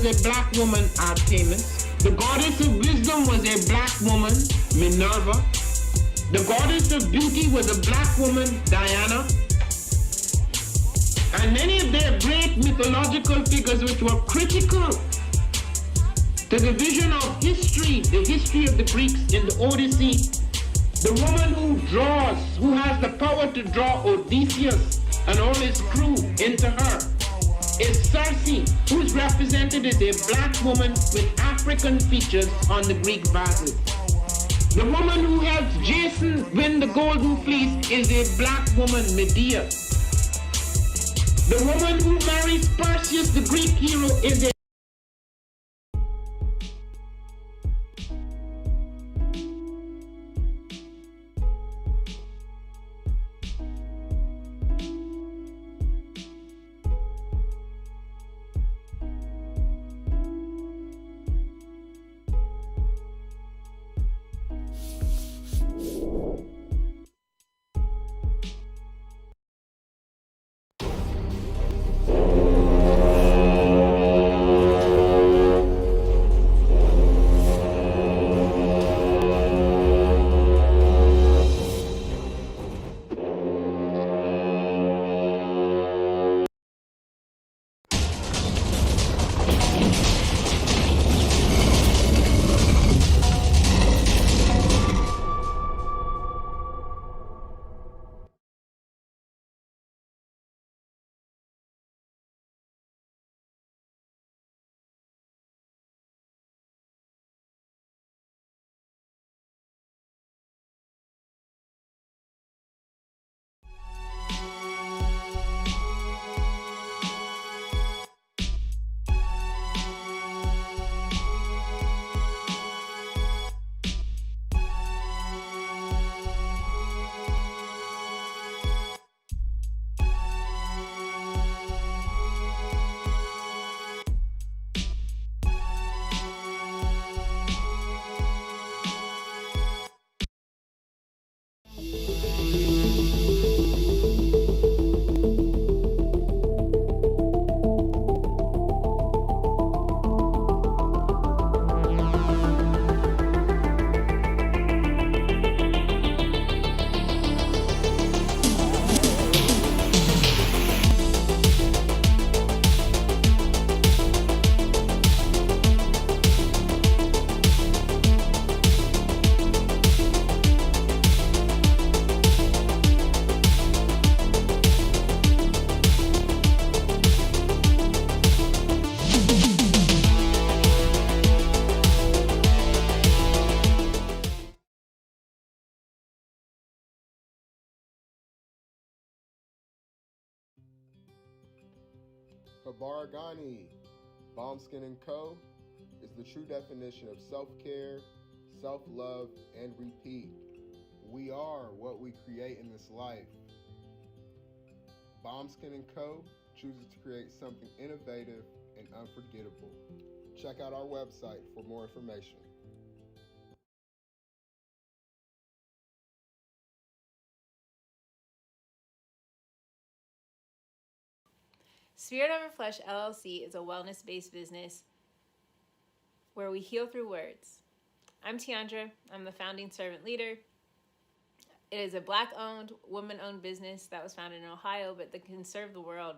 was a black woman, Artemis. The goddess of wisdom was a black woman, Minerva. The goddess of beauty was a black woman, Diana. And many of their great mythological figures which were critical to the vision of history, the history of the Greeks in the Odyssey. The woman who has the power to draw Odysseus and all his crew into her is Circe, who is represented as a black woman with African features on the Greek vases. The woman who helps Jason win the Golden Fleece is a black woman, Medea. The woman who marries Perseus, the Greek hero, is a Habaragani, Balm Skin & Co. is the true definition of self-care, self-love, and repeat. We are what we create in this life. Balm Skin & Co. chooses to create something innovative and unforgettable. Check out our website for more information. Spirit Over Flesh LLC is a wellness-based business where we heal through words. I'm Tiandra. I'm the founding servant leader. It is a Black-owned, woman-owned business that was founded in Ohio, but that can serve the world.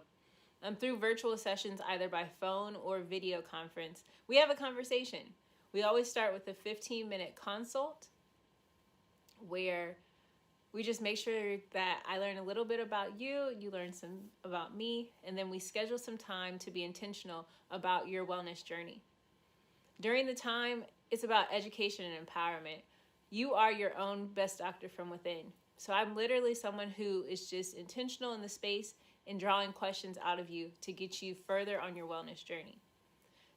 Through virtual sessions, either by phone or video conference, we have a conversation. We always start with a 15-minute consult where we just make sure that I learn a little bit about you, you learn some about me, and then we schedule some time to be intentional about your wellness journey. During the time, it's about education and empowerment. You are your own best doctor from within. So I'm literally someone who is just intentional in the space and drawing questions out of you to get you further on your wellness journey.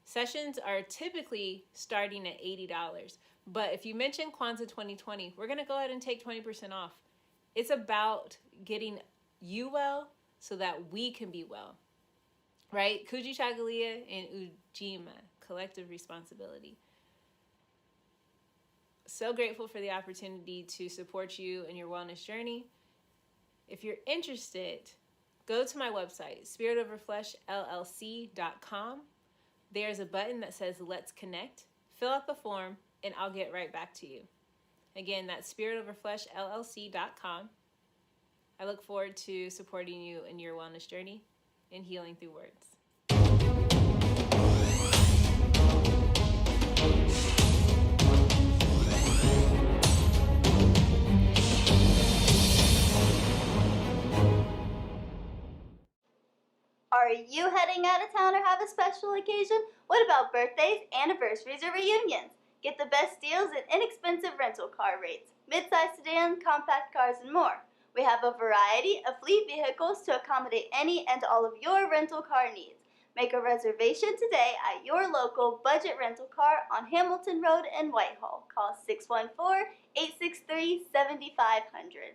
Sessions are typically starting at $80, but if you mention Kwanzaa 2020, we're gonna go ahead and take 20% off. It's about getting you well so that we can be well, right? Kujichagulia and Ujima, collective responsibility. So grateful for the opportunity to support you in your wellness journey. If you're interested, go to my website, spiritoverfleshllc.com. there's a button that says Let's Connect. Fill out the form, and I'll get right back to you. Again, that's spiritoverfleshllc.com. I look forward to supporting you in your wellness journey and healing through words. Are you heading out of town or have a special occasion? What about birthdays, anniversaries, or reunions? Get the best deals and inexpensive rental car rates, midsize sedan, compact cars, and more. We have a variety of fleet vehicles to accommodate any and all of your rental car needs. Make a reservation today at your local budget rental car on Hamilton Road in Whitehall. Call 614-863-7500.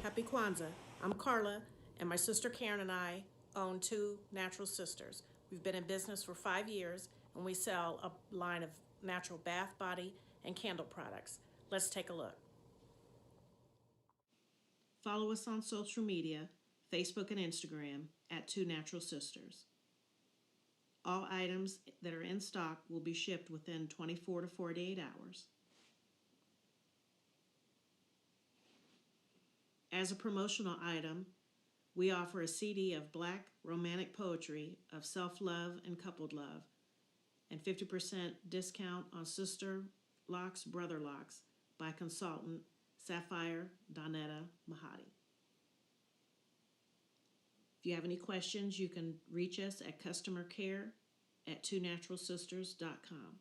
Happy Kwanzaa. I'm Carla, and my sister Karen and I own Two Natural Sisters. We've been in business for 5 years, and we sell a line of natural bath, body, and candle products. Let's take a look. Follow us on social media, Facebook and Instagram, at Two Natural Sisters. All items that are in stock will be shipped within 24 to 48 hours. As a promotional item, we offer a CD of Black romantic poetry of self-love and coupled love, and 50% discount on Sister Locks, Brother Locks by consultant Sapphire Donetta Mahadi. If you have any questions, you can reach us at customercare@twonaturalsisters.com.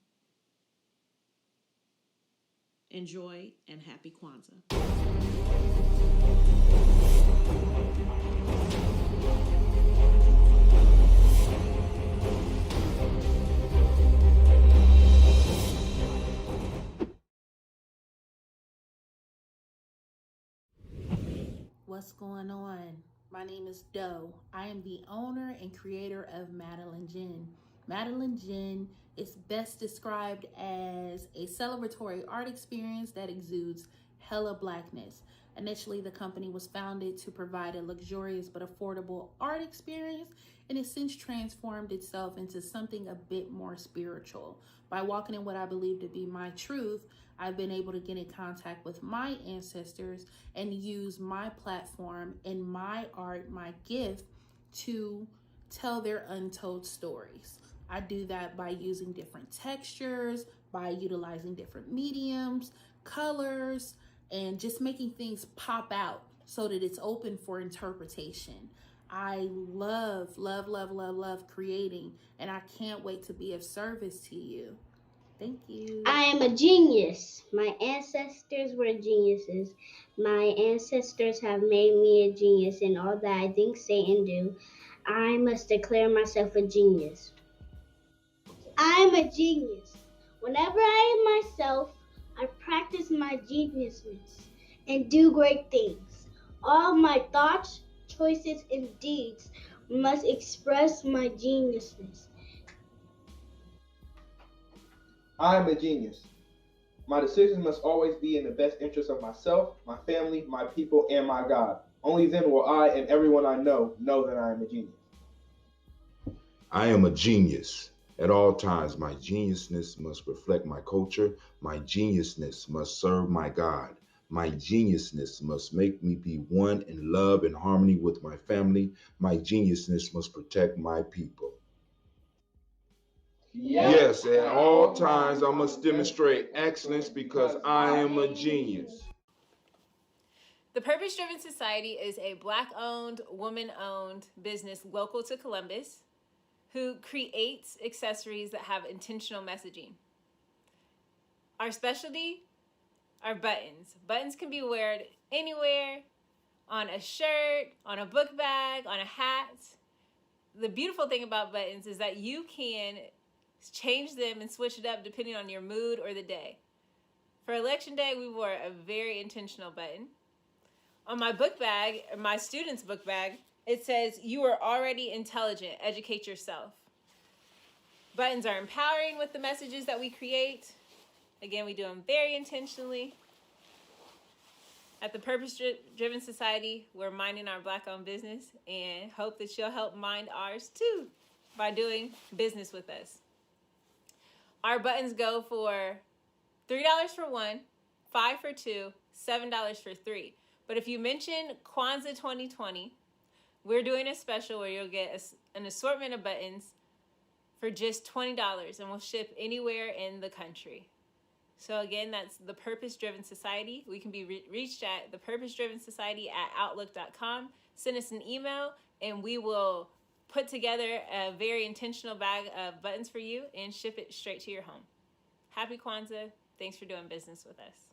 Enjoy and happy Kwanzaa. What's going on? My name is Doe. I am the owner and creator of Madeline Gin. Madeline Gin is best described as a celebratory art experience that exudes hella blackness. Initially, the company was founded to provide a luxurious but affordable art experience, and has since transformed itself into something a bit more spiritual. By walking in what I believe to be my truth, I've been able to get in contact with my ancestors and use my platform and my art, my gift, to tell their untold stories. I do that by using different textures, by utilizing different mediums, colors, and just making things pop out so that it's open for interpretation. I love creating, and I can't wait to be of service to you. Thank you. I am a genius. My ancestors were geniuses. My ancestors have made me a genius in all that I think, say, and do. I must declare myself a genius. I am a genius. Whenever I am myself, I practice my geniusness and do great things. All my thoughts, choices, and deeds must express my geniusness. I am a genius. My decisions must always be in the best interest of myself, my family, my people, and my God. Only then will I and everyone I know that I am a genius. I am a genius. At all times, my geniusness must reflect my culture. My geniusness must serve my God. My geniusness must make me be one in love and harmony with my family. My geniusness must protect my people. Yes, at all times I must demonstrate excellence because I am a genius. The Purpose Driven Society is a Black-owned, woman-owned business local to Columbus who creates accessories that have intentional messaging. Our specialty are buttons. Buttons can be worn anywhere, on a shirt, on a book bag, on a hat. The beautiful thing about buttons is that you can change them and switch it up depending on your mood or the day. For Election Day, we wore a very intentional button. On my book bag, or my student's book bag, it says, "You are already intelligent, educate yourself." Buttons are empowering with the messages that we create. Again, we do them very intentionally. At the Purpose Driven Society, we're minding our Black-owned business and hope that you'll help mind ours too by doing business with us. Our buttons go for $3 for one, $5 for two, $7 for three. But if you mention Kwanzaa 2020, we're doing a special where you'll get an assortment of buttons for just $20, and we'll ship anywhere in the country. So again, that's the Purpose Driven Society. We can be reached at thepurposedrivensociety@outlook.com. Send us an email, and we will put together a very intentional bag of buttons for you and ship it straight to your home. Happy Kwanzaa. Thanks for doing business with us.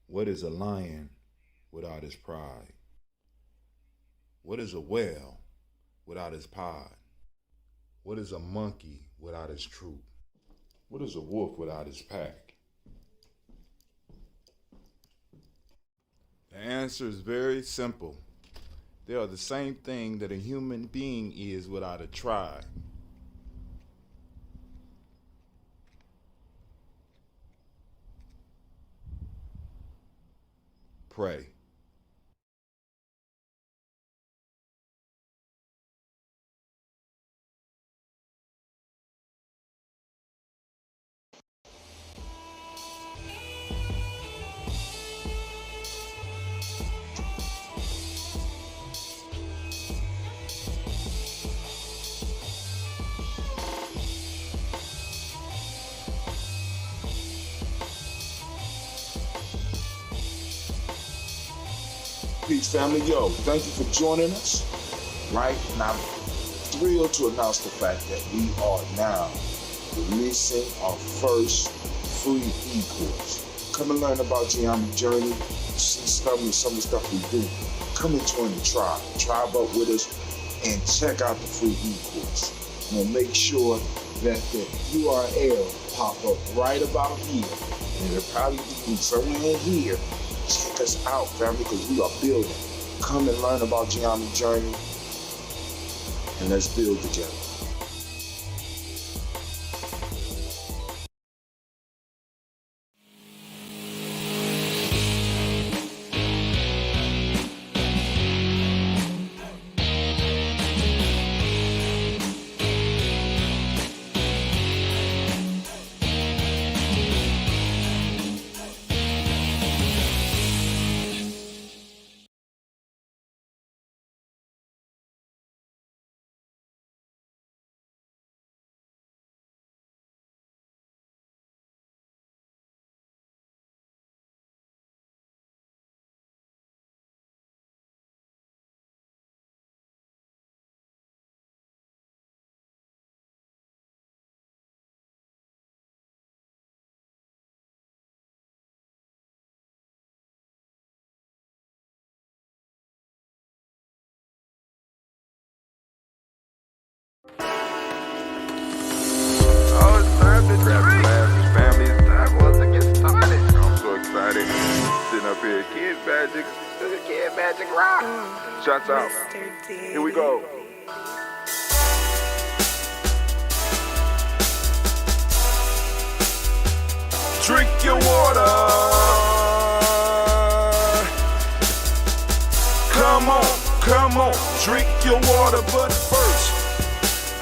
What is a lion without his pride? What is a whale without his pod? What is a monkey without his troop? What is a wolf without his pack? The answer is very simple. They are the same thing that a human being is without a tribe. Pray. Peace, family. Yo, thank you for joining us. Right? And I'm thrilled to announce the fact that we are now releasing our first free e-course. Come and learn about Ujima journey, see some of the stuff we do. Come and join the tribe. Tribe up with us and check out the free e-course. We'll make sure that the URL pop up right about here. And it'll probably be somewhere in here. Check us out, family, because we are building. Come and learn about Ujima journey, and let's build together. Magic rock. Shots out. Here we go. Drink your water. Come on, drink your water, but first,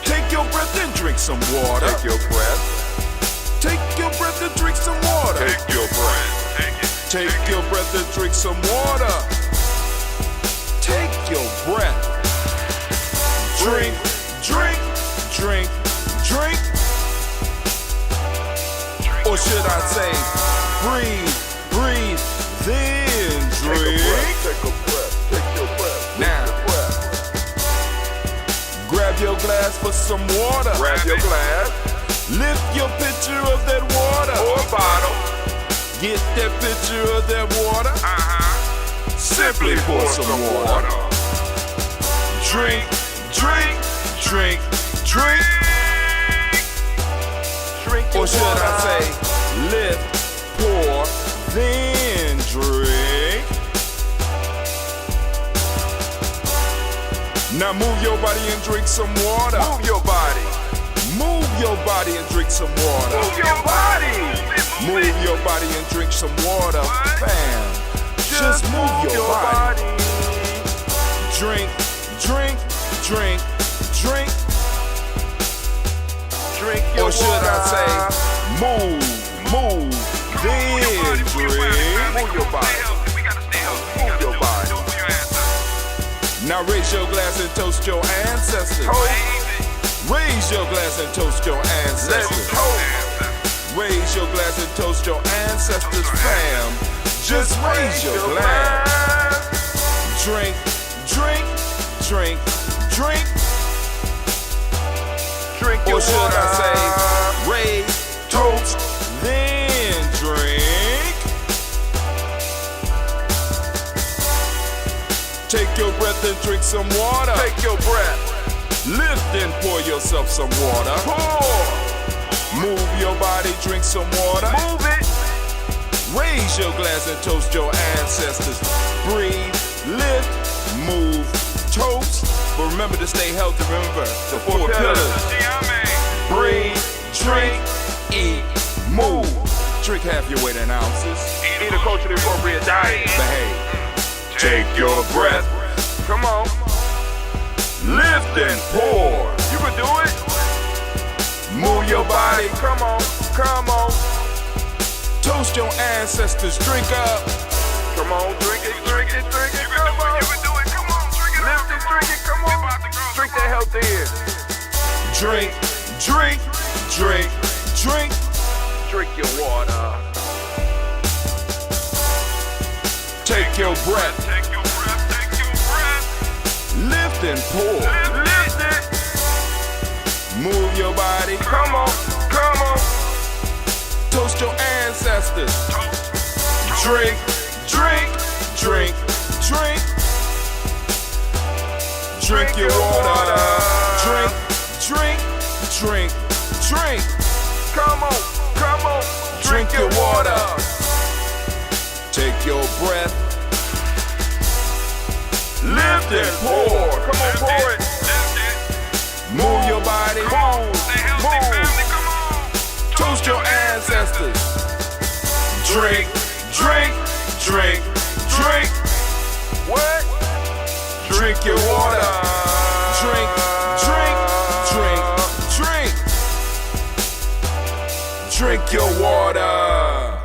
take your breath and drink some water. Take your breath. Take your breath and drink some water. Take your breath. Take your breath and drink some water. Take your breath. Drink, drink, drink, drink. Or Or should I say, breathe, breathe, then drink? Take a breath, take your breath. Now, grab your glass for some water. Grab your glass Lift your pitcher of that water. or a bottle. Get that pitcher of that water. Simply pour some water. Drink, drink, drink, drink. Drink your Or should water. I say, lift, pour, then drink. Now move your body and drink some water. Move your body. Move your body and drink some water. Move your body. Move your body and drink some water. Bam. Just move your body. Drink, drink, drink, drink. Drink your Or should water. I say, move, move, then drink. Move your body. Move your body. Now raise your glass and toast your ancestors. Raise your glass and toast your Let's ancestors. toast. Raise your glass and toast your ancestors, fam. Just raise your glass. Drink, drink, drink, drink. Drink your Or should water. I say, raise, toast, then drink. Take your breath and drink some water. Take your breath. Lift and pour yourself some water. Pour. Move your body, drink some water. Move it. Raise your glass and toast your ancestors. Breathe, lift, move, toast. But remember to stay healthy. Remember the four pillars. Breathe, drink, eat, move. Drink half your weight in ounces. Eat a culturally appropriate diet. Behave. Take your breath. Come on. Lift and pour. You can do it. Move your body. Come on. Come on. Toast your ancestors. Drink up. Come on. Drink it. Drink it. Drink it. Come on. You can do it. Come on. Drink it. Lift it. Drink it. Come on. Drink that health in. Drink, drink, drink, drink. Drink your water. Take your breath. Take your breath. Take your breath. Lift and pour. Lift it. Move your body. Come on. Come on. Toast your ancestors. Drink, drink, drink, drink. Drink your water. Drink, drink, drink, drink. Come on. Come on. Drink your water. Take your breath. Lift and pour. Come on. Pour it. Move your body. Move. Toast your ancestors. Drink, drink, drink, drink. What? Drink your water. Drink, drink, drink, drink. Drink your water.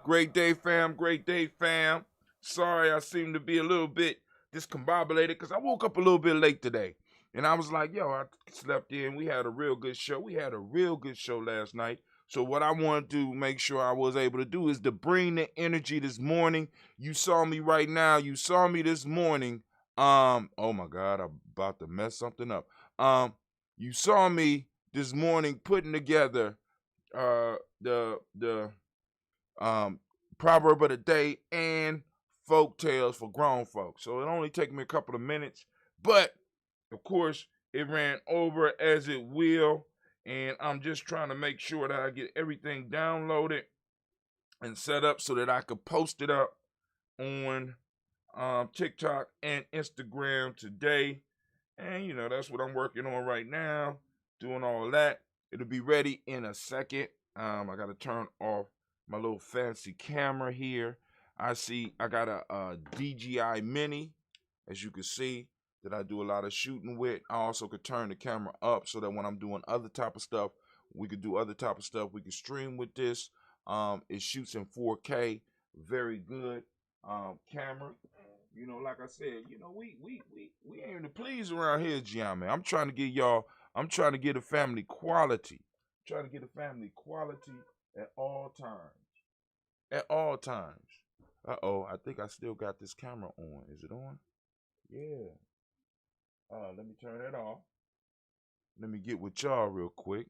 Great day, fam. Great day, fam. Sorry, I seem to be a little bit discombobulated because I woke up a little bit late today. And I was like, yo, I slept in. We had a real good show. We had a real good show last night. So what I wanted to make sure I was able to do is to bring the energy this morning. You saw me right now. You saw me this morning. Oh my God, I'm about to mess something up. You saw me this morning putting together the proverb of the day and folk tales for grown folks. So it only took me a couple of minutes, but of course, it ran over as it will, and I'm just trying to make sure that I get everything downloaded and set up so that I could post it up on TikTok and Instagram today. And, that's what I'm working on right now, doing all that. It'll be ready in a second. I got to turn off my little fancy camera here. I got a DJI Mini, as you can see, that I do a lot of shooting with. I also could turn the camera up so that when I'm doing other type of stuff, we could do other type of stuff. We could stream with this. It shoots in 4K, very good camera. Like I said, we aim to please around here, Ujima. I'm trying to get the family quality. at all times. At all times. Uh-oh, I think I still got this camera on. Is it on? Yeah. Let me turn it off. Let me get with y'all real quick.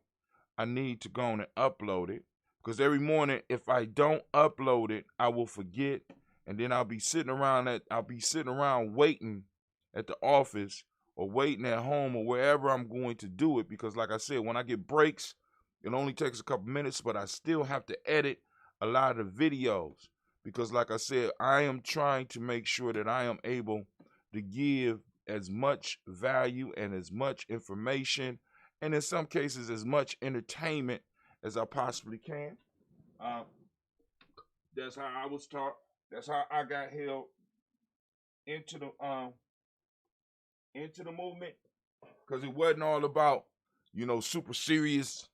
I need to go on and upload it, because every morning if I don't upload it, I will forget, and then I'll be sitting around waiting at the office or waiting at home or wherever I'm going to do it, because like I said, when I get breaks, it only takes a couple minutes, but I still have to edit a lot of videos, because like I said, I am trying to make sure that I am able to give as much value and as much information, and in some cases as much entertainment as I possibly can. That's how I was taught. That's how I got held into the movement, because it wasn't all about, super serious,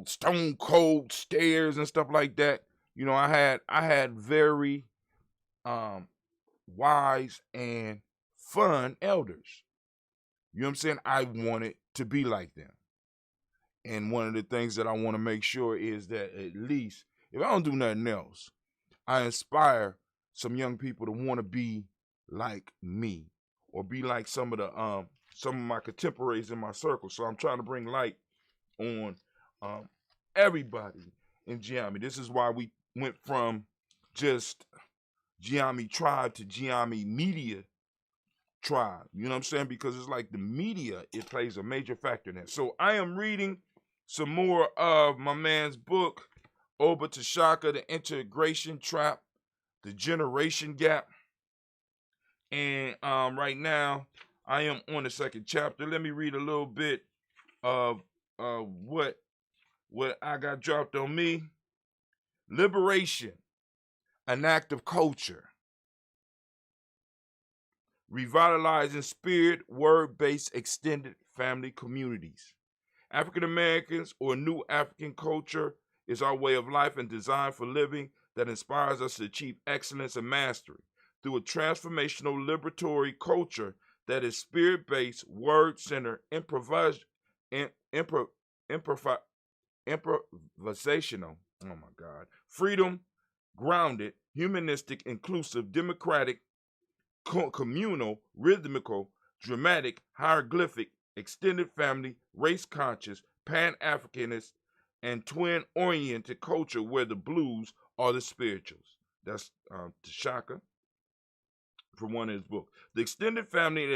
stone cold stares and stuff like that. I had very wise and fun elders. You know what I'm saying? I wanted to be like them. And one of the things that I want to make sure is that, at least, if I don't do nothing else, I inspire some young people to want to be like me, or be like some of my contemporaries in my circle. So I'm trying to bring light on everybody in Giami. This is why we went from just Giami Tribe to Giami Media Tribe. You know what I'm saying? Because it's like the media, it plays a major factor in that. So I am reading some more of my man's book, Oba Tashaka, The Integration Trap, The Generation Gap. And right now, I am on the second chapter. Let me read a little bit of what I got dropped on me. Liberation, an act of culture. Revitalizing spirit, word-based extended family communities. African Americans, or new African culture, is our way of life and designed for living that inspires us to achieve excellence and mastery through a transformational liberatory culture that is spirit-based, word-centered, improvisational. Oh my God. Freedom, grounded, humanistic, inclusive, democratic, communal, rhythmical, dramatic, hieroglyphic, extended family, race conscious, pan-Africanist, and twin-oriented culture where the blues are the spirituals. That's Tashaka from one of his books. The extended family and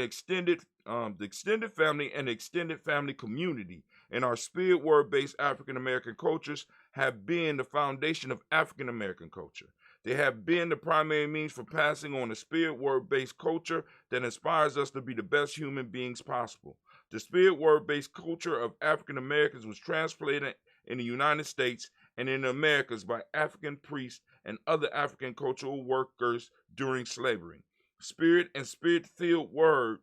extended family community and our spirit word-based African American cultures have been the foundation of African American culture. They have been the primary means for passing on a spirit word-based culture that inspires us to be the best human beings possible. The spirit word-based culture of African Americans was translated in the United States and in the Americas by African priests and other African cultural workers during slavery. Spirit and spirit-filled word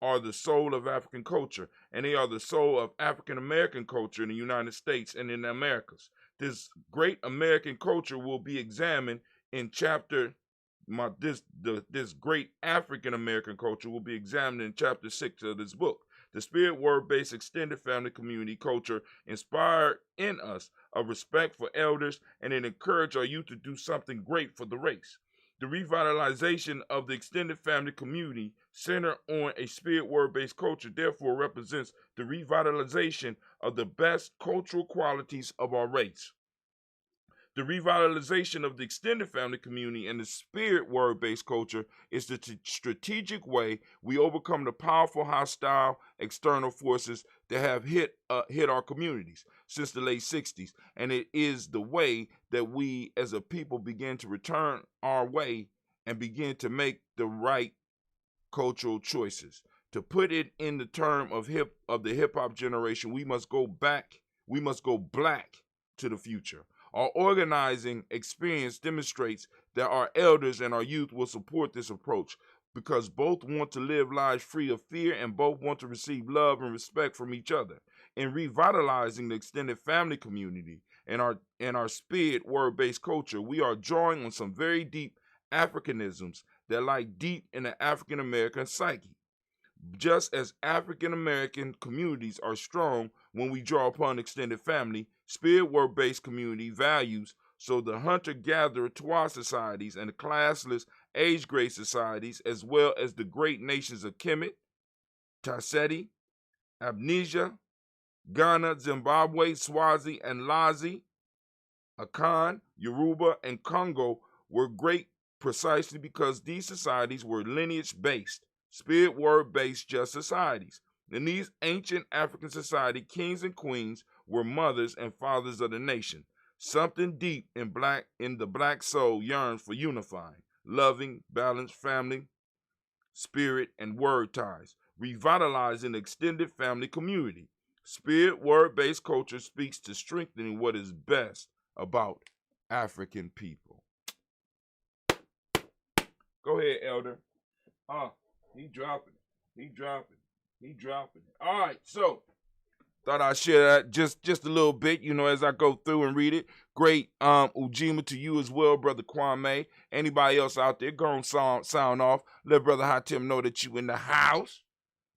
are the soul of African culture, and they are the soul of African American culture in the United States and in the Americas. This great American culture will be examined in chapter. This great African American culture will be examined in chapter 6 of this book. The spirit word-based extended family community culture inspired in us a respect for elders, and it encouraged our youth to do something great for the race. The revitalization of the extended family community centered on a spirit word-based culture therefore represents the revitalization of the best cultural qualities of our race. The revitalization of the extended family community and the spirit word-based culture is the strategic way we overcome the powerful hostile external forces that have hit our communities since the late 60s. And it is the way that we as a people begin to return our way and begin to make the right cultural choices. To put it in the term of the hip-hop generation, we must go black to the future. Our organizing experience demonstrates that our elders and our youth will support this approach because both want to live lives free of fear and both want to receive love and respect from each other. In revitalizing the extended family community and our spirit word-based culture, we are drawing on some very deep Africanisms that lie deep in the African American psyche. Just as African American communities are strong when we draw upon extended family, spirit work-based community values. So the hunter-gatherer Twa societies and the classless age-grade societies, as well as the great nations of Kemet, Taseti, Amnesia, Ghana, Zimbabwe, Swazi, and Lazi, Akan, Yoruba, and Congo were great precisely because these societies were lineage-based, spirit word-based just societies. In these ancient African society, kings and queens were mothers and fathers of the nation. Something deep in the black soul yearns for unifying, loving, balanced family, spirit, and word ties, revitalizing extended family community. Spirit word-based culture speaks to strengthening what is best about African people. Go ahead, Elder. He dropping it. He dropping it. He dropping it. All right, so thought I'd share that just a little bit, as I go through and read it. Great Ujima to you as well, Brother Kwame. Anybody else out there, go on sound off. Let Brother Hatim know that you in the house.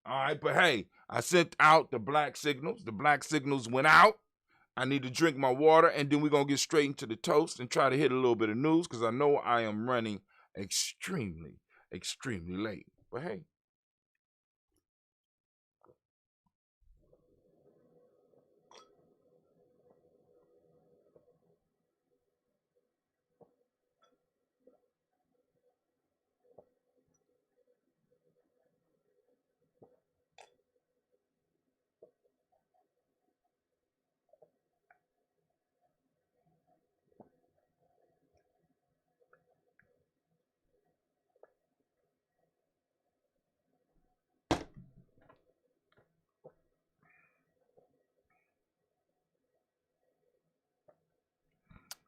All right, but hey, I sent out the black signals. The black signals went out. I need to drink my water, and then we're going to get straight into the toast and try to hit a little bit of news because I know I am running extremely late. But hey.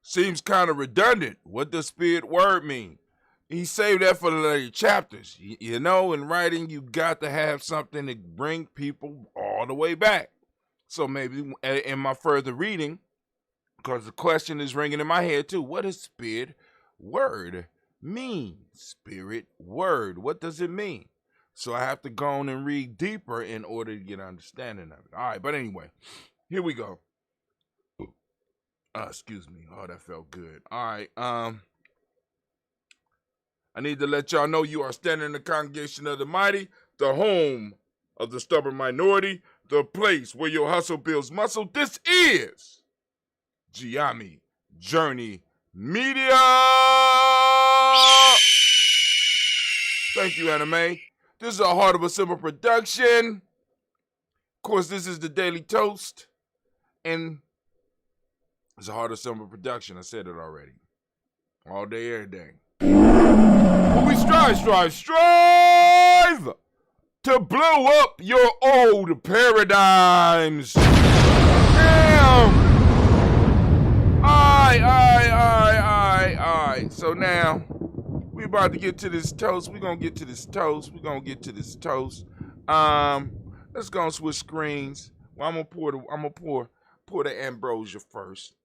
Seems kind of redundant. What does spirit word mean? He saved that for the later chapters. In writing, you got to have something to bring people all the way back. So maybe in my further reading, because the question is ringing in my head too, what does spirit word mean? Spirit word, what does it mean? So I have to go on and read deeper in order to get an understanding of it. All right, but anyway, here we go. Excuse me. Oh, that felt good. All right. I need to let y'all know you are standing in the congregation of the mighty, the home of the stubborn minority, the place where your hustle builds muscle. This is Giami Journey Media. Thank you, Anime. This is a Heart of a Simple production. Of course, this is the Daily Toast. And it's a Heart of Simple production. I said it already. All day, every day. But we strive to blow up your old paradigms. Damn. Alright. So now, we about to get to this toast. We're going to get to this toast. Let's go and switch screens. Well, I'm gonna pour the ambrosia first.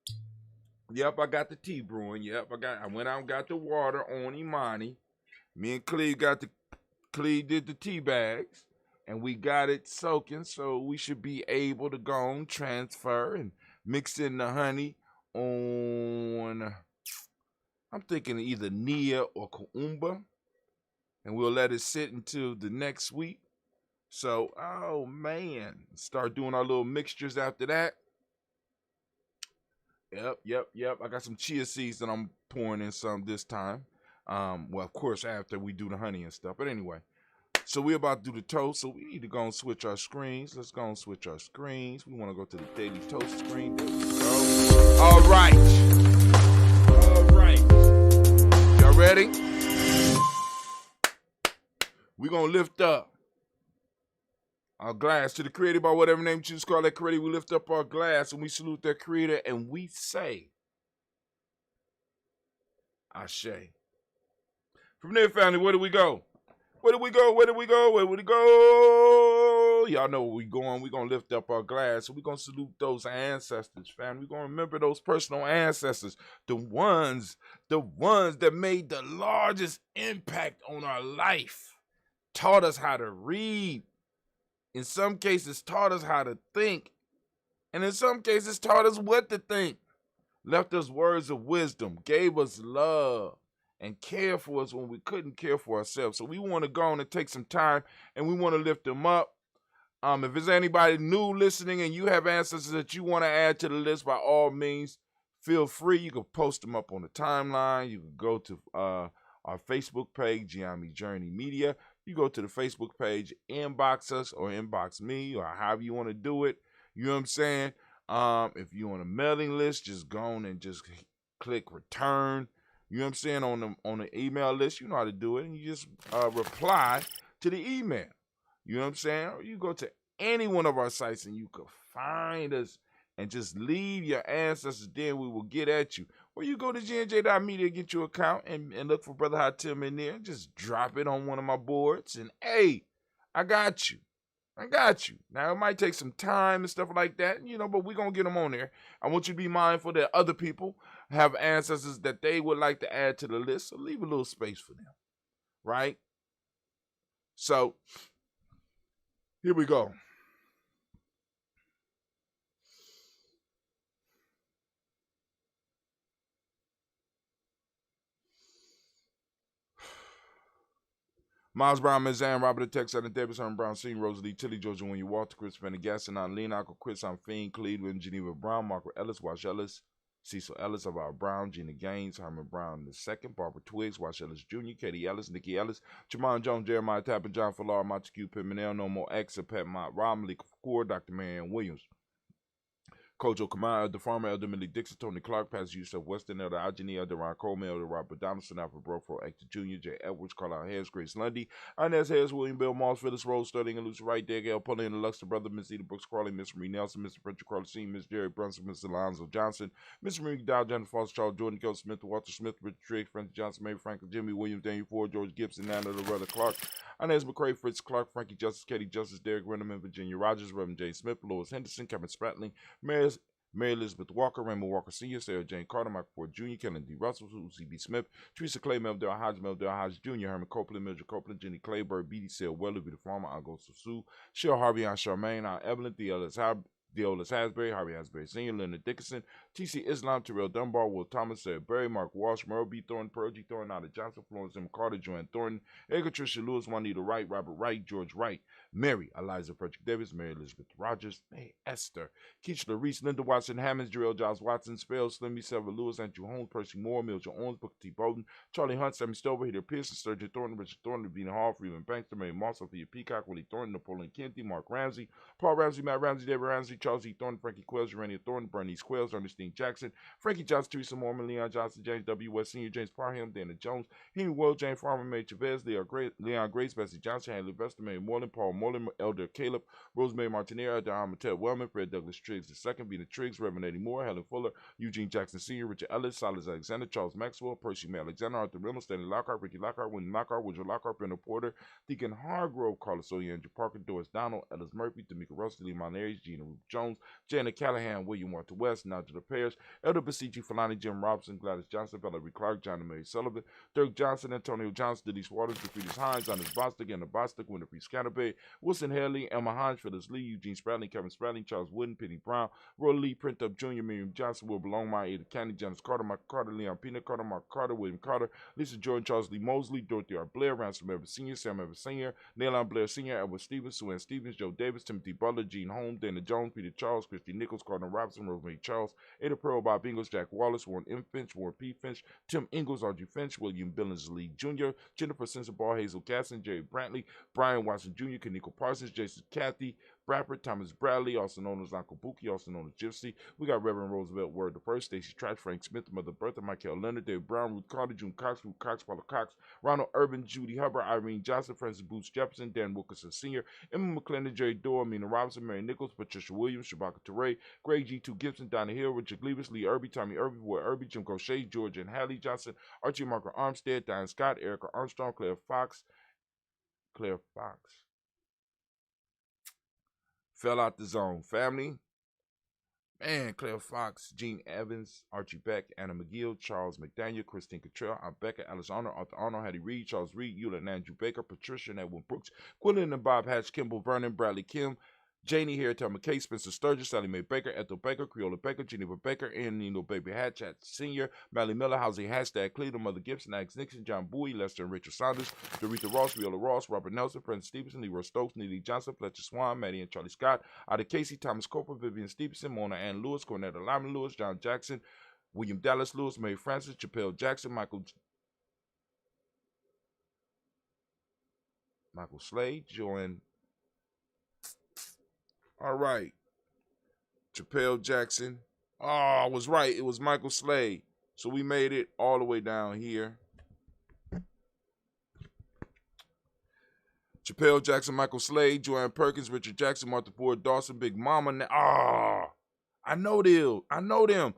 Yep, I got the tea brewing. Yep, I went out and got the water on Imani. Me and Cleve did the tea bags, and we got it soaking, so we should be able to go and transfer and mix in the honey on, I'm thinking either Nia or Kuumba, and we'll let it sit until the next week. So, oh man, start doing our little mixtures after that. Yep. I got some chia seeds that I'm pouring in some this time. Well, of course, after we do the honey and stuff. But anyway, so we're about to do the toast. So we need to go and switch our screens. Let's go and switch our screens. We want to go to the Daily Toast screen. There we go. All right. Y'all ready? We're going to lift up our glass to the creator by whatever name you choose to call that creator. We lift up our glass and we salute that creator and we say, Ashe. From there, family, where do we go? Y'all know where we going. We're going to lift up our glass. We're going to salute those ancestors, family. We're going to remember those personal ancestors, the ones that made the largest impact on our life, taught us how to read, in some cases taught us how to think, And in some cases taught us what to think, left us words of wisdom, gave us love, and cared for us when we couldn't care for ourselves. So we want to go on and take some time and we want to lift them up. If there's anybody new listening and you have ancestors that you want to add to the list, by all means, feel free. You can post them up on the timeline. You can go to our Facebook page, Giami Journey Media. You go to the Facebook page, inbox us or inbox me or however you want to do it. You know what I'm saying? If you're on a mailing list, just go on and just click return. You know what I'm saying? On the email list, you know how to do it. And you just reply to the email. You know what I'm saying? Or you go to any one of our sites and you can find us and just leave your ancestors there and we will get at you. Or you go to gnj.media, get your account and look for Brother Hatim in there and just drop it on one of my boards. And hey, I got you. I got you. Now, it might take some time and stuff like that, but we're going to get them on there. I want you to be mindful that other people have ancestors that they would like to add to the list. So leave a little space for them, right? So, here we go. Miles Brown, Ms. Ann, Robert the Tex, Adam Davis, Herman Brown, Senior, Rosalie Tilly, Georgia William Walter, Chris Pendergaston, Lean Uncle Chris, I'm Fiend, Cleveland, Geneva Brown, Margaret Ellis, Wash Ellis, Cecil Ellis, Alvaro Brown, Gina Gaines, Herman Brown II, Barbara Twiggs, Wash Ellis Jr., Katie Ellis, Nikki Ellis, Jamon Jones, Jeremiah Tappan, John Fallar, Montague Pimenel, No More X, Pat Mott, Rob, Malika Fakur, Dr. Marianne Williams. Kojo Kamau, Elder Farmer, Elder Millie Dixon, Tony Clark, Pastor Yusuf Weston, Elder Algeny, Elder Ron Coleman, Elder Robert Donaldson, Alfred Brofro, Actor Jr., J. Edwards, Carlisle Harris, Grace Lundy, Inez Harris, William Bill Moss, Phyllis Rose, Sterling and Lucy Wright, Dale Pulley, and the Luxor Brother, Miss Eda Brooks Crawley, Miss Marie Nelson, Mr. Frederick Carter Sr., Miss Jerry Brunson, Mr. Alonzo Johnson, Mr. Marie Dow, Jennifer Foster, Charles Jordan, Kel Smith, Walter Smith, Richard Triggs, Francis Johnson, Mary Franklin, Jimmy Williams, Daniel Ford, George Gibson, Nana Loretta Clark, Inez McCrae, Fritz Clark, Frankie Justice, Katie Justice, Derek Renneman, Virginia Rogers, Reverend Jay Smith, Lois Henderson, Kevin Spratling, Mary Elizabeth Walker, Raymond Walker Sr., Sarah Jane Carter, Michael Ford Jr., Kellen D. Russell, C.B. Smith, Teresa Clay, Melville Hodge Jr., Herman Copeland, Mildred Copeland, Jenny Clayburg, B.D. Sale Weller, Be the Farmer, Augusto Sue, Cheryl Harvey, Aunt Charmaine, Aunt Evelyn, Deolis Hasbury, Harvey Hasbury Sr., Leonard Dickinson, T.C. Islam, Terrell Dunbar, Will Thomas, Sarah Berry, Mark Walsh, Merle B. Thornton, Pearl G. Thornton, Nada Johnson, Florence M. Carter, Joanne Thornton, Edgar Tricia Lewis, Juanita Wright, Robert Wright, George Wright, Mary, Eliza Frederick Davis, Mary Elizabeth Rogers, May Esther, Keishla Reese, Linda Watson, Hammonds, Jarrell Giles Watson, Spells, Slimmy, Sever Lewis, Andrew Holmes, Percy Moore, Mildred Owens, Booker T. Bowden, Charlie Hunt, Sammy Stover, Heather Pearson, Sturgeon Thornton, Richard Thornton, Vina Hall, Freeman Bankster, Mary Moss, Sophia Peacock, Willie Thornton, Napoleon Kennedy, Mark Ramsey, Paul Ramsey, Matt Ramsey, David Ramsey, Charles E. Thornton, Frankie Quells, Urania Thornton, Bernice Quells, Ernestine Jackson, Frankie Johnson, Teresa Mormon, Leon Johnson, James W. West Sr., James Parham, Dana Jones, Henry World, Jane Farmer, May Chavez, Leon Grace, Bessie Johnson, Hanley Vester, Mary Moreland, Paul Moreland, Elder Caleb, Rosemary Martinez, Elder Amatel Wellman, Fred Douglas Triggs II, Vina Triggs, Reverend Eddie Moore, Helen Fuller, Eugene Jackson Sr., Richard Ellis, Silas Alexander, Charles Maxwell, Percy May Alexander, Arthur Reynolds, Stanley Lockhart, Ricky Lockhart, William Lockhart, Woodrow Lockhart, Brenda Porter, Deacon Hargrove, Carlos Oye, Andrew Parker, Doris Donald, Ellis Murphy, Tamika Russell, Lee Monares, Gina Ruth Jones, Janet Callahan, William Walter West, Nigel Parrish, Elder Basici, Falani, Jim Robinson, Gladys Johnson, Valerie Clark, John and Mary Sullivan, Dirk Johnson, Antonio Johnson, Denise Waters, DeFritis Hines, Anders Bostic, Anna Bostic, Winifred Scatterby, Wilson Haley, Emma Hines, Phyllis Lee, Eugene Spradling, Kevin Spradling, Charles Wooden, Penny Brown, Roy Lee, Print Up Jr., Miriam Johnson, Will Belongmire, Ada Candy, Janice Carter, Michael Carter, Leon Peanut Carter, Mark Carter, William Carter, Lisa Jordan, Charles Lee Mosley, Dorothy R. Blair, Ransom Evans Sr., Sam Evans Sr., Neilon Blair Sr., Edward Stevens, Sue Ann Stevens, Joe Davis, Timothy Butler, Gene Holmes, Dana Jones, Peter Charles, Christy Nichols, Cardinal Robinson, Rosemary Charles, Ada Pearl, Bob Ingles, Jack Wallace, Warren M. Finch, Warren P. Finch, Tim Ingles, Audrey Finch, William Billingsley Jr., Jennifer Sensabaugh, Hazel Casson, Jerry Brantley, Brian Watson Jr., Kaniko Parsons, Jason Cathy, Bradford, Thomas Bradley, also known as Uncle Buki, also known as Gypsy. We got Reverend Roosevelt Word the First, Stacey Trash, Frank Smith, Mother Bertha, Michael Leonard, David Brown, Ruth Carter, June Cox, Ruth Cox, Paula Cox, Ronald Urban, Judy Hubbard, Irene Johnson, Francis Booth Jefferson, Dan Wilkerson Sr., Emma McClendon, Jerry Dorr, Mina Robinson, Mary Nichols, Patricia Williams, Shabaka Teray, Greg G2 Gibson, Donna Hill, Richard Gleavis, Lee Irby, Tommy Irby, Boy Irby, Jim Crochet, George and Hallie Johnson, Archie Marker Armstead, Diane Scott, Erica Armstrong, Claire Fox. Fell out the zone. Family. Man, Claire Fox, Gene Evans, Archie Beck, Anna McGill, Charles McDaniel, Christine Cottrell, Aunt Becca, Alice Arnold, Arthur Arnold, Hattie Reed, Charles Reed, Eula and Andrew Baker, Patricia and Edwin Brooks, Quillen and Bob Hatch, Kimball Vernon, Bradley Kim, Janie Harriet McKay, Spencer Sturgis, Sally Mae Baker, Ethel Baker, Creola Baker, Geneva Baker, Ann Nino Baby Hatchet Sr., Mally Miller, Housey Hashtag, Cleveland, Mother Gibson, Alex Nixon, John Bowie, Lester and Richard Saunders, Doretha Ross, Viola Ross, Robert Nelson, Prince Stevenson, Leroy Stokes, Neely Johnson, Fletcher Swan, Maddie and Charlie Scott, Ida Casey, Thomas Cooper, Vivian Stevenson, Mona Ann Lewis, Cornetta Lyman Lewis, John Jackson, William Dallas Lewis, Mary Francis, Chappelle Jackson, Michael Slade, Joanne. All right. Chappelle Jackson. Oh, I was right. It was Michael Slade. So we made it all the way down here. Chappelle Jackson, Michael Slade, Joanne Perkins, Richard Jackson, Martha Ford, Dawson, Big Mama. I know them.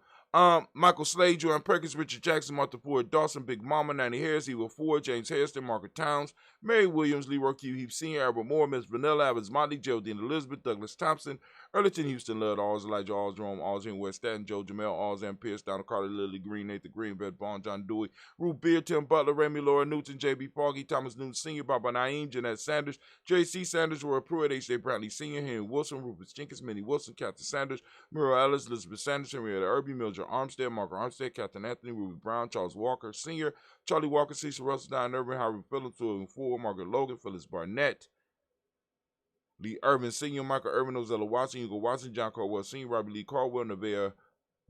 Michael Slade, Joanne Perkins, Richard Jackson, Martha Ford, Dawson, Big Mama, Nanny Harris, Eva Ford, James Hairston, Margaret Towns, Mary Williams, Leroy Q. Heath Sr., Albert Moore, Miss Vanilla, Evans Motley, Geraldine Elizabeth, Douglas Thompson, Earlington, Houston, Lud, Alls, Elijah, Alls, Jerome, Alls, in West Staten, Joe Jamel, Alls, and Pierce, Donald Carter, Lily Green, Nathan Green, Beth Bond, John Dewey, Ruth Beard, Tim Butler, Remy, Laura Newton, J.B. Foggy, Thomas Newton Sr., Baba Naeem, Jeanette Sanders, J.C. Sanders, Roy Pruitt, H.J. Bradley Sr., Henry Wilson, Rufus Jenkins, Minnie Wilson, Captain Sanders, Muriel Ellis, Elizabeth Sanders, Henrietta Irby, Mildred Armstead, Margaret Armstead, Captain Anthony, Ruby Brown, Charles Walker Sr., Charlie Walker, Cecil Russell, Don Irvin, Howard Phillips, William Ford, Margaret Logan, Phyllis Barnett, Lee Irvin Sr., Michael Irvin, Ozella Watson, Hugo Watson, John Caldwell Sr., Robbie Lee Caldwell, Nevaeh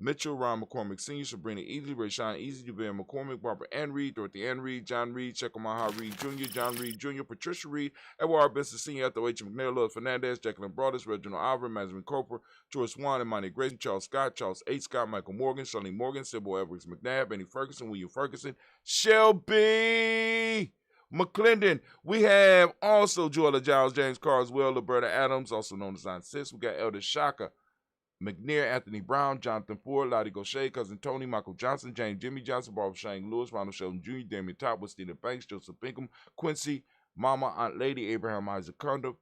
Mitchell, Ron McCormick Sr., Sabrina Easley, Rayshawn Easley, Javere McCormick, Barbara Ann Reed, Dorothy Ann Reed, John Reed, Chekamaha Reed Jr., John Reed Jr., Patricia Reed, Edward R. Benson Sr., Ethel H. McNair, Lord Fernandez, Jacqueline Broadus, Reginald Alvin, Madeline Cooper, George Swan, Imani Grayson, Charles Scott, Charles H. Scott, Michael Morgan, Shirley Morgan, Sybil Edwards McNabb, Benny Ferguson, William Ferguson, Shelby McClendon. We have also Joella Giles, James Carswell, Roberta Adams, also known as Aunt Sis. We got Elder Shaka McNair, Anthony Brown, Jonathan Ford, Lottie Gaucher, Cousin Tony, Michael Johnson, James Jimmy Johnson, Barbara Shane Lewis, Ronald Sheldon Jr., Damian Topwood, Stephen Banks, Joseph Bingham, Quincy, Mama, Aunt Lady, Abraham Isaac Condor,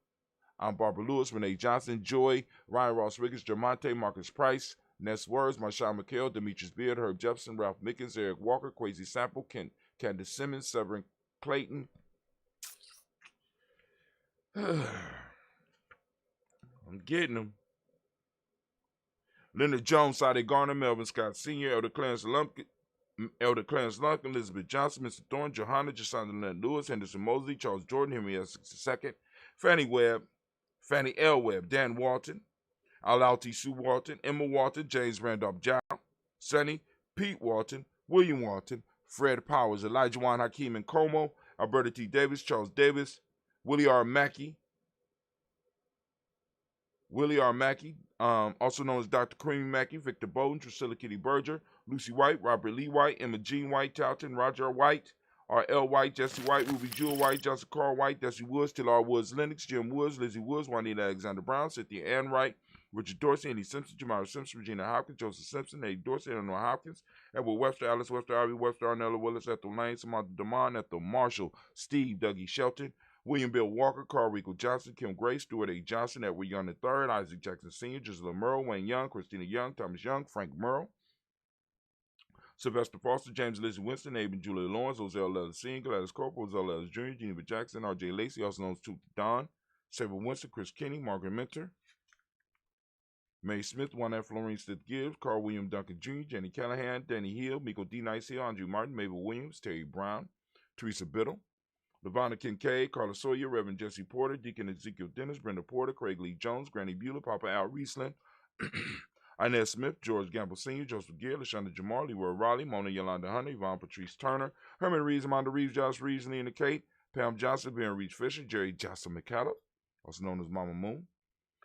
Aunt Barbara Lewis, Renee Johnson, Joy, Ryan Ross Riggins, Jermonte, Marcus Price, Ness Words, Marshawn McHale, Demetrius Beard, Herb Jefferson, Ralph Mickens, Eric Walker, Quasi Sample, Candace Simmons, Severin Clayton. I'm getting them. Leonard Jones, Sade Garner, Melvin Scott Sr., Elder Clarence Lumpkin, Elizabeth Johnson, Mr. Thorne, Johanna, Jasonda Lynn Lewis, Henderson Mosley, Charles Jordan, Henry Essex II, Fannie L. Webb, Dan Walton, Alalti Sue Walton, Emma Walton, James Randolph John, Sonny, Pete Walton, William Walton, Fred Powers, Elijah Juan Hakeem and Como, Alberta T. Davis, Charles Davis, Willie R. Mackey, also known as Dr. Creamy Mackey, Victor Bowden, Drusilla Kitty Berger, Lucy White, Robert Lee White, Emma Jean White, Talton, Roger White, R.L. White, Jesse White, Ruby Jewel White, Johnson Carl White, Desi Woods, Taylor Woods, Lennox, Jim Woods, Lizzie Woods, Juanita Alexander Brown, Cynthia Ann Wright, Richard Dorsey, Andy Simpson, Jamara Simpson, Regina Hopkins, Joseph Simpson, Eddie Dorsey, Eleanor Hopkins, Edward Webster, Alice Webster, Ivy Webster, Arnella Willis, Ethel Lane, Samantha DeMond, Ethel Marshall, Steve, Dougie Shelton, William Bill Walker, Carl Rico Johnson, Kim Gray, Stuart A. Johnson, Edward Young III, Isaac Jackson Sr., Gisela Merle, Wayne Young, Christina Young, Thomas Young, Frank Merle, Sylvester Foster, James Lizzie Winston, Abe and Julia Lawrence, Ozell Leather Sr., Gladys Corporal, Ozell Leather Jr., Geneva Jackson, R.J. Lacey, also known as Tooth Don, Sabre Winston, Chris Kinney, Margaret Minter, May Smith, Juan F. Florine Smith Gibbs, Carl William Duncan Jr., Jenny Callahan, Danny Hill, Miko D. Nice Hill, Andrew Martin, Mabel Williams, Terry Brown, Teresa Biddle, Lavonna Kincaid, Carla Sawyer, Reverend Jesse Porter, Deacon Ezekiel Dennis, Brenda Porter, Craig Lee Jones, Granny Bueller, Papa Al Riesland, Inez Smith, George Gamble Sr., Joseph Gear, LaShonda Jamar, Leroy Raleigh, Mona Yolanda Hunter, Yvonne Patrice Turner, Herman Reeves, Amanda Reeves, Josh Reeves, Nina Kate, Pam Johnson, Ben Reach Fisher, Jerry Johnson McCallum, also known as Mama Moon,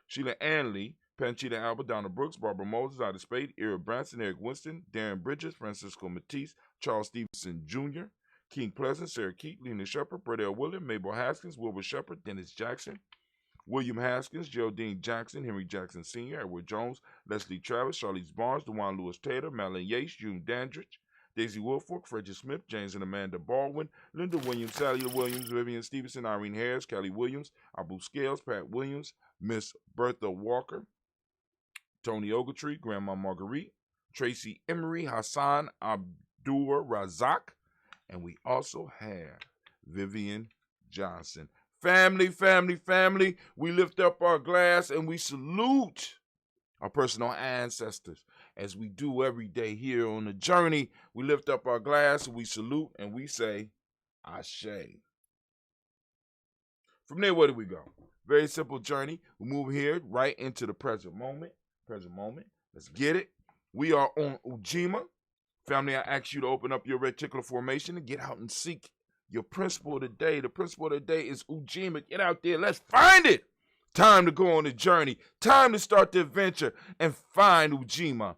Sheila Ann Lee, Panchita Albert, Donna Brooks, Barbara Moses, Ida Spade, Eric Branson, Eric Winston, Darren Bridges, Francisco Matisse, Charles Stevenson Jr., King Pleasant, Sarah Keat, Lena Shepard, Brett L. William, Mabel Haskins, Wilbur Shepard, Dennis Jackson, William Haskins, Geraldine Jackson, Henry Jackson Sr., Edward Jones, Leslie Travis, Charlize Barnes, DeJuan Lewis Taylor, Madeline Yates, June Dandridge, Daisy Woolfolk, Frederick Smith, James and Amanda Baldwin, Linda Williams, Sally Williams, Vivian Stevenson, Irene Harris, Kelly Williams, Abu Scales, Pat Williams, Miss Bertha Walker, Tony Ogletree, Grandma Marguerite, Tracy Emery, Hassan Abdur Razak, and we also have Vivian Johnson. Family, family, family, we lift up our glass and we salute our personal ancestors. As we do every day here on the journey, we lift up our glass, we salute, and we say, Ashe. From there, where do we go? Very simple journey. We move here right into the present moment. Present moment. Let's get it. We are on Ujima. Family, I ask you to open up your reticular formation and get out and seek your principle of the day. The principle of the day is Ujima. Get out there. Let's find it. Time to go on the journey. Time to start the adventure and find Ujima.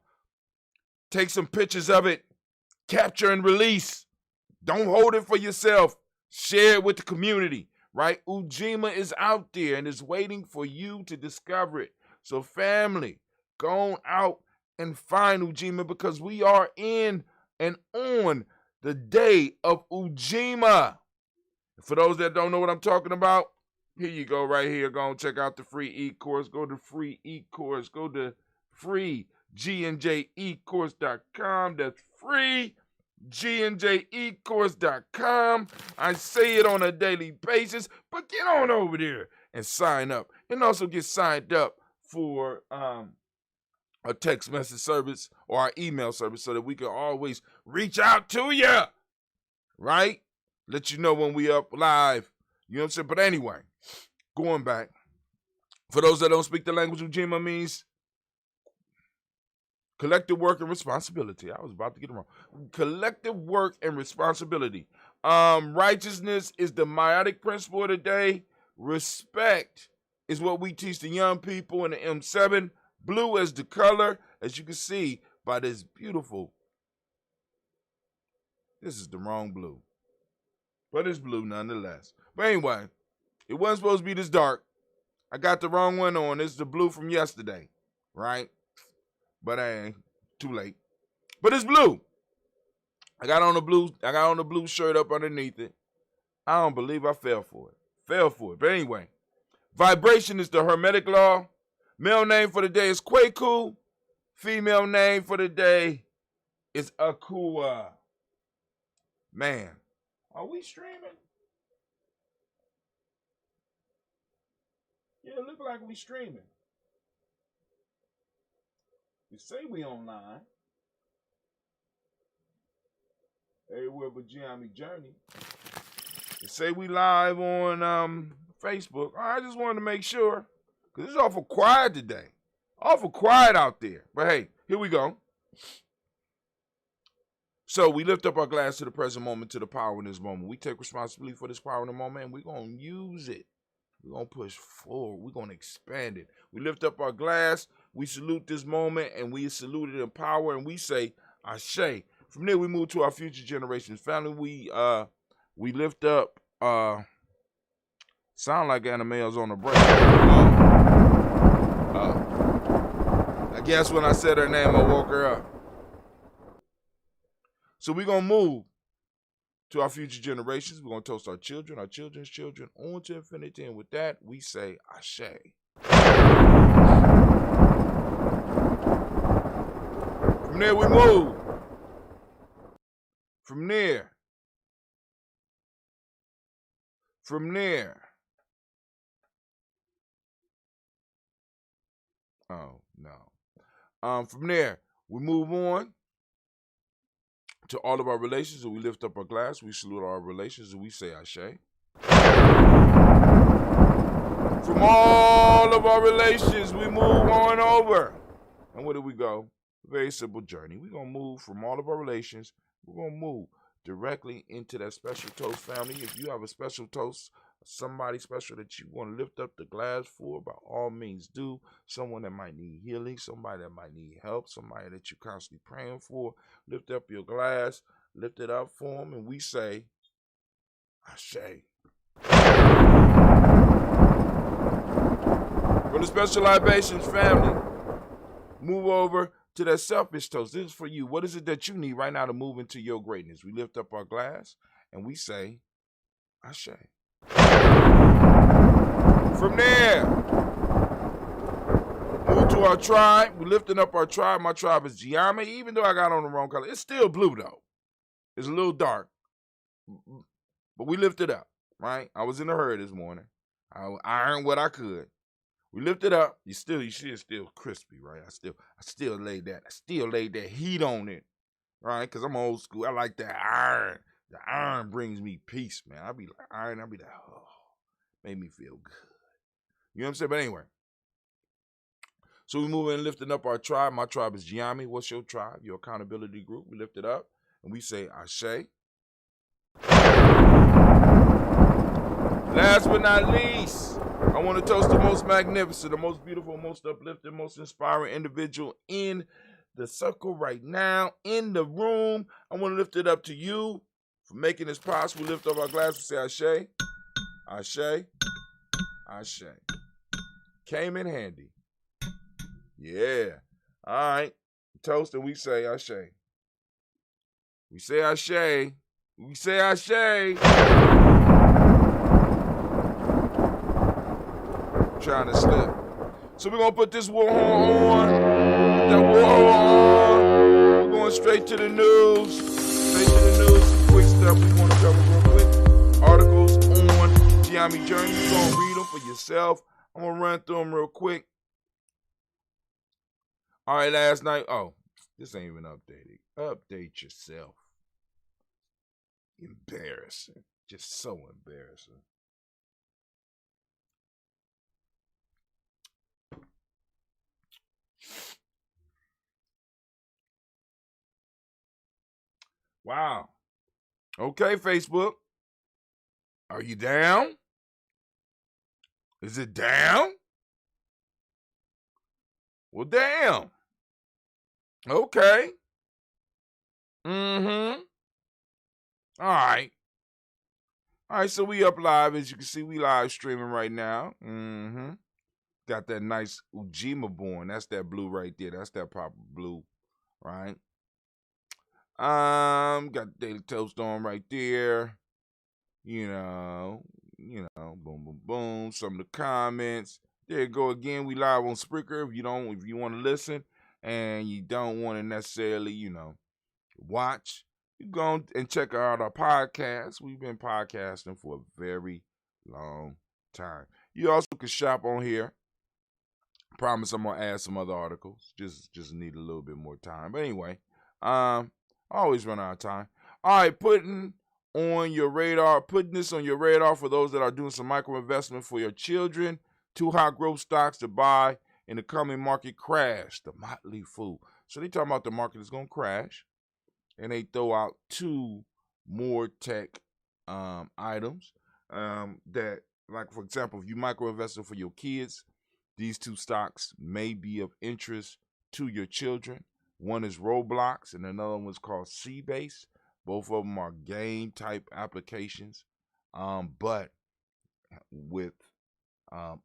Take some pictures of it. Capture and release. Don't hold it for yourself. Share it with the community, right? Ujima is out there and is waiting for you to discover it. So family, go out and find Ujima because we are in and on the day of Ujima. For those that don't know what I'm talking about, here you go right here. Go and check out the free e-course. Go to free e-course. Go to freegnjecourse.com. That's free gnjecourse.com. I say it on a daily basis, but get on over there and sign up. And also get signed up for a text message service or our email service so that we can always reach out to you, right? Let you know when we up live. You know what I'm saying? But anyway, going back, for those that don't speak the language, Ujima means collective work and responsibility. I was about to get it wrong. Collective work and responsibility. Righteousness is the meiotic principle of the day. Respect is what we teach the young people in the M7. Blue as the color, as you can see by this beautiful. This is the wrong blue, but it's blue nonetheless. But anyway, it wasn't supposed to be this dark. I got the wrong one on. This is the blue from yesterday, right? But too late. But it's blue. I got on the blue shirt up underneath it. I don't believe I fell for it. But anyway, vibration is the Hermetic law. Male name for the day is Kwaku. Female name for the day is Akua. Man, are we streaming? Yeah, it look like we streaming. You say we online. Everywhere but Gianni Journey. You say we live on Facebook. I just wanted to make sure. Because it's awful quiet today. Awful quiet out there. But hey, here we go. So we lift up our glass to the present moment, to the power in this moment. We take responsibility for this power in the moment, and we're going to use it. We're going to push forward. We're going to expand it. We lift up our glass. We salute this moment, and we salute it in power, and we say, Ashe. From there, we move to our future generations. Family, we lift up, sound like animals on a break. I guess when I said her name, I woke her up. So we're going to move to our future generations. We're going to toast our children, our children's children, on to infinity. And with that, we say, Ashe. From there, we move. From there. Oh, no. From there, we move on to all of our relations, and we lift up our glass. We salute our relations, and we say Ashe. From all of our relations, we move on over. And where do we go? Very simple journey. We're going to move from all of our relations. We're going to move directly into that special toast, family. If you have a special toast, somebody special that you want to lift up the glass for, by all means do. Someone that might need healing, somebody that might need help, somebody that you're constantly praying for. Lift up your glass, lift it up for them, and we say, Ashe. For the special libations, family, move over to that selfish toast. This is for you. What is it that you need right now to move into your greatness? We lift up our glass, and we say, Ashe. From there, move to our tribe. We're lifting up our tribe. My tribe is Giama. Even though I got on the wrong color, it's still blue, though. It's a little dark, but we lift it up, right? I was in a hurry this morning. I ironed what I could. We lifted up. You see it's still crispy, right? I still laid that heat on it, right? Because I'm old school. I like that iron. The iron brings me peace, man. I'll be like iron. I'll be like, oh, made me feel good. You know what I'm saying? But anyway. So we move in lifting up our tribe. My tribe is Giami. What's your tribe? Your accountability group. We lift it up and we say Ashe. Last but not least, I want to toast the most magnificent, the most beautiful, most uplifting, most inspiring individual in the circle right now, in the room. I want to lift it up to you for making this possible. Lift up our glass and say Ashe, Ashe, Ashe. Came in handy. Yeah. All right. Toast and we say Ashe. We say Ashe. We say Ashe. Trying to slip. So we're going to put this war horn on. That war horn on. We're going straight to the news. Straight to the news. Some quick stuff we want to cover real quick. Articles on Giami Journey. You're going to read them for yourself. I'm going to run through them real quick. All right, last night. Oh, this ain't even updated. Update yourself. Embarrassing. Just so embarrassing. Wow. Okay, Facebook. Are you down? Is it down? Well, damn. Okay. Mm-hmm. All right. All right, so we up live. As you can see, we live streaming right now. Mm-hmm. Got that nice Ujima born. That's that blue right there. That's that proper blue, right? Got Daily Toast on right there. You know, boom, boom, boom. Some of the comments. There you go again. We live on Spreaker. If you want to listen and you don't want to necessarily, watch, you go and check out our podcast. We've been podcasting for a very long time. You also can shop on here. Promise I'm gonna add some other articles. Just need a little bit more time. But anyway, I always run out of time. All right, putting this on your radar for those that are doing some micro investment for your children. 2 high growth stocks to buy in the coming market crash. The motley fool. So they talking about the market is gonna crash, and they throw out 2 more tech items that, like for example, if you micro investing for your kids, these 2 stocks may be of interest to your children. One is Roblox and another one is called C-Base. Both of them are game type applications, but with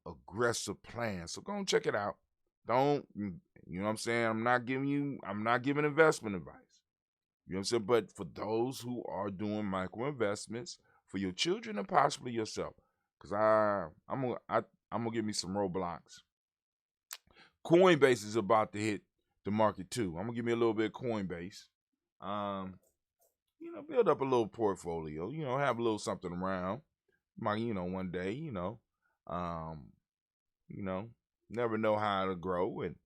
aggressive plans. So go and check it out. Don't, you know what I'm saying? I'm not giving investment advice. You know what I'm saying? But for those who are doing micro investments for your children and possibly yourself, because I'm gonna give me some Roblox. Coinbase is about to hit the market too. I'm gonna give me a little bit of Coinbase. Build up a little portfolio. Have a little something around. One day. Never know how to grow, and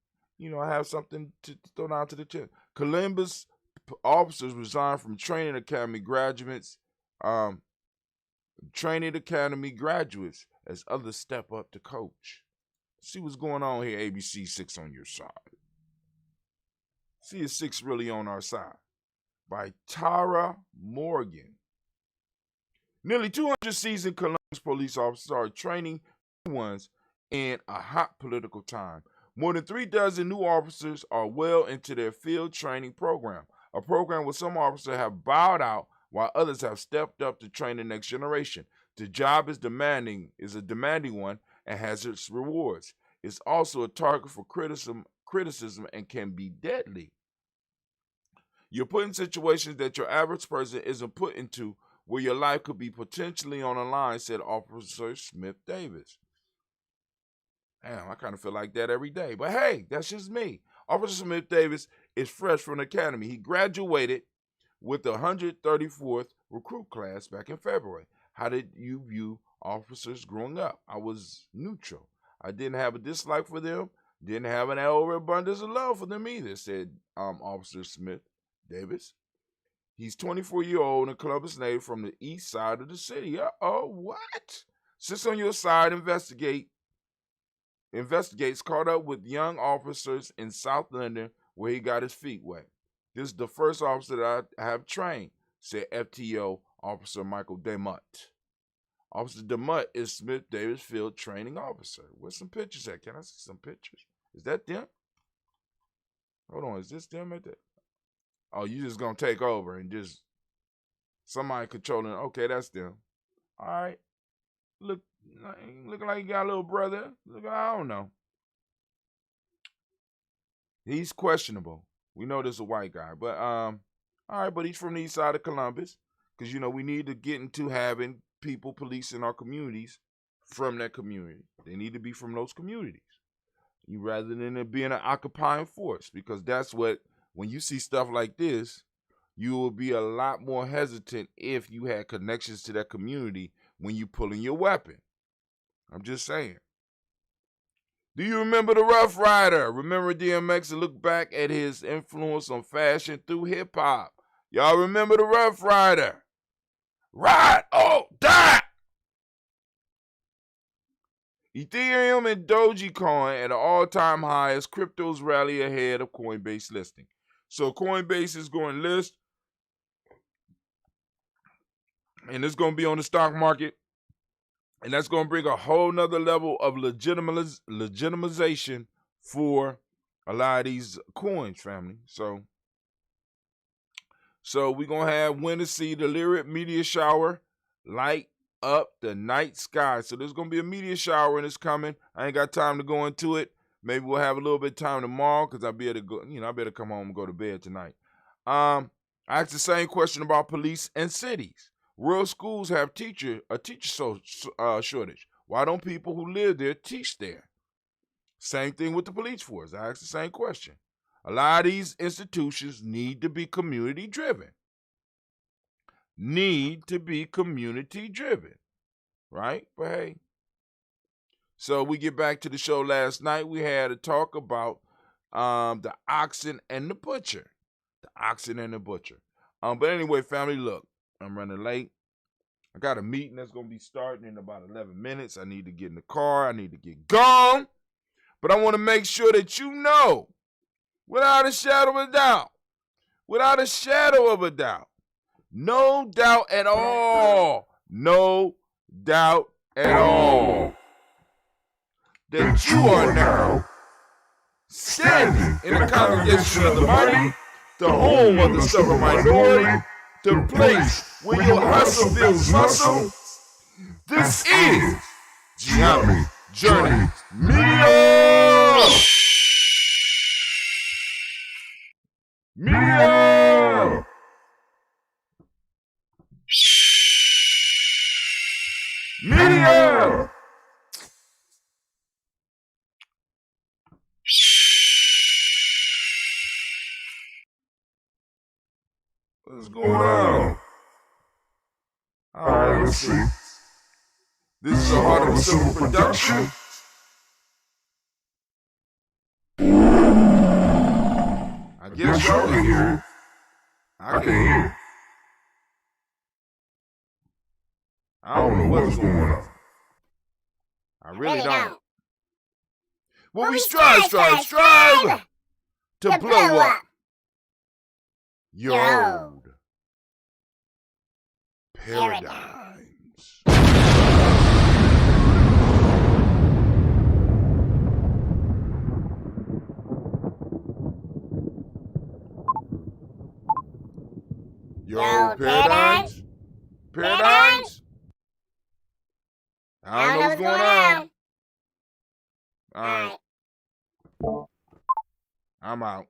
have something to throw down to the chin. Columbus officers resign from training academy graduates. As others step up to coach. See what's going on here. ABC 6 on your side. See is 6 really on our side. By Tara Morgan. Nearly 200 seasoned Columbus police officers are training new ones in a hot political time. More than 36 new officers are well into their field training program, a program where some officers have bowed out while others have stepped up to train the next generation. The job is a demanding one and has its rewards. It's also a target for criticism and can be deadly. You're put in situations that your average person isn't put into, where your life could be potentially on the line, said Officer Smith Davis. Damn, I kind of feel like that every day. But hey, that's just me. Officer Smith Davis is fresh from the academy. He graduated with the 134th recruit class back in February. How did you view officers growing up? I was neutral. I didn't have a dislike for them, didn't have an overabundance of love for them either, said Officer Smith Davis. He's 24-year old and Columbus native from the east side of the city. Uh-oh, what? Sits on your side, investigates caught up with young officers in South London where he got his feet wet. This is the first officer that I have trained, said FTO Officer Michael DeMutt. Officer DeMutt is Smith Davis Field training officer. Where's some pictures at? Can I see some pictures? Is that them? Hold on, is this them right there? Oh, you just gonna take over and just somebody controlling. Okay, that's them. All right. Looking like you got a little brother. Look, I don't know. He's questionable. We know this is a white guy, but all right, but he's from the east side of Columbus, because we need to get into having people policing our communities from that community. They need to be from those communities, rather than it being an occupying force, because that's what, when you see stuff like this, you will be a lot more hesitant if you had connections to that community when you pulling your weapon. I'm just saying. Do you remember the Rough Rider? Remember DMX and look back at his influence on fashion through hip hop. Y'all remember the Rough Rider? Ride, oh, die! Ethereum and Dogecoin at an all-time high as cryptos rally ahead of Coinbase listing. So Coinbase is going to list, and it's going to be on the stock market, and that's going to bring a whole nother level of legitimization for a lot of these coins, family. So we're going to have when to see the lyric meteor shower light up the night sky. So there's going to be a meteor shower, and it's coming. I ain't got time to go into it. Maybe we'll have a little bit of time tomorrow, because I'll be able to go, I better come home and go to bed tonight. I asked the same question about police and cities. Rural schools have a teacher shortage. Why don't people who live there teach there? Same thing with the police force. I asked the same question. A lot of these institutions need to be community driven. Right? But hey. So we get back to the show last night. We had a talk about the oxen and the butcher. But anyway, family, look, I'm running late. I got a meeting that's going to be starting in about 11 minutes. I need to get in the car. I need to get gone. But I want to make sure that you know, without a shadow of a doubt, no doubt at all, that you are now standing in the congregation of the mighty, the home of the stubborn minority, the place where your hustle builds muscle. This is Gianni Journey Media! What's going on? All right, let's see. This is a Heart of a Simple production. I guess y'all can hear it. I can hear it. I don't know what's going on. I really don't. Well, we strive to blow up your old paradigms. Your old paradigms? Paradigms? I don't know what's going on. All right. I'm out.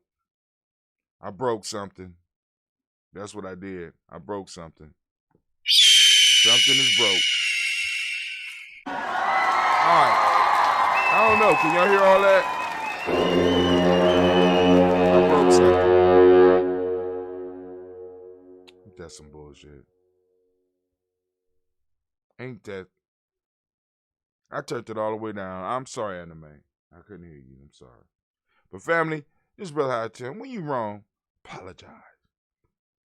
I broke something. That's what I did. I broke something. Something is broke. All right. I don't know. Can y'all hear all that? I broke something. That's some bullshit. Ain't that? I turned it all the way down. I'm sorry, Anime. I couldn't hear you. I'm sorry. But family, this brother High Tim, when you wrong, apologize.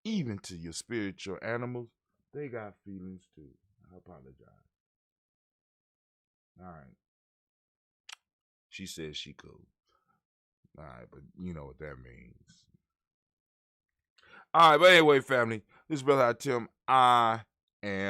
Even to your spiritual animals, they got feelings too. I apologize. All right. She says she cool. All right, but you know what that means. All right, but anyway, family, this brother High Tim, I am